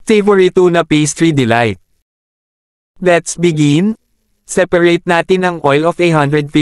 Savory tuna pastry delight. Let's begin. Separate natin ang oil of 155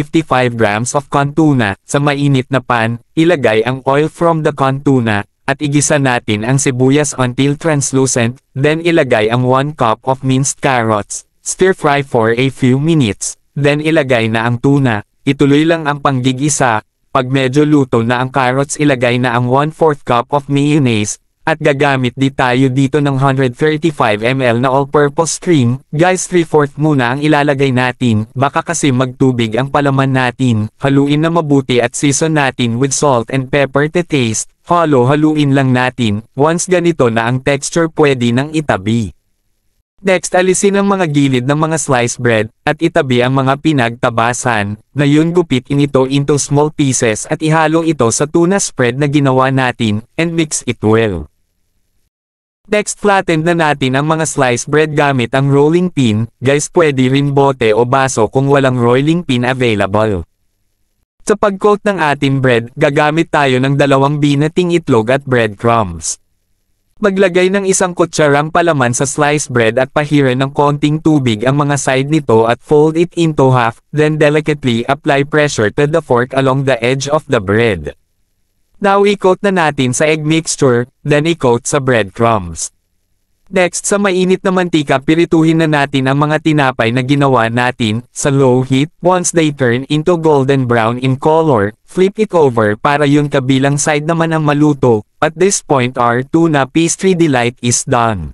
grams of canned tuna. Sa mainit na pan, ilagay ang oil from the canned tuna, at igisa natin ang sibuyas until translucent, then ilagay ang 1 cup of minced carrots. Stir fry for a few minutes, then ilagay na ang tuna. Ituloy lang ang panggigisa. Pag medyo luto na ang carrots, ilagay na ang 1/4 cup of mayonnaise, at gagamit tayo dito ng 135 ml na all-purpose cream. Guys, 3/4 muna ang ilalagay natin, baka kasi magtubig ang palaman natin. Haluin na mabuti at season natin with salt and pepper to taste. Haluin lang natin. Once ganito na ang texture, pwede nang itabi. Next, alisin ang mga gilid ng mga sliced bread, at itabi ang mga pinagtabasan. Ngayon, gupitin ito into small pieces at ihalo ito sa tuna spread na ginawa natin, and mix it well. Next, flatten na natin ang mga sliced bread gamit ang rolling pin. Guys, pwede rin bote o baso kung walang rolling pin available. Sa pag-coat ng ating bread, gagamit tayo ng 2 binating itlog at breadcrumbs. Maglagay ng 1 kutsarang palaman sa sliced bread at pahiran ng konting tubig ang mga side nito at fold it into half, then delicately apply pressure to the fork along the edge of the bread. Now i-coat na natin sa egg mixture, then i-coat sa breadcrumbs. Next, sa mainit na mantika, pirituhin na natin ang mga tinapay na ginawa natin, sa low heat. Once they turn into golden brown in color, flip it over para yung kabilang side naman ang maluto. At this point, our tuna pastry delight is done.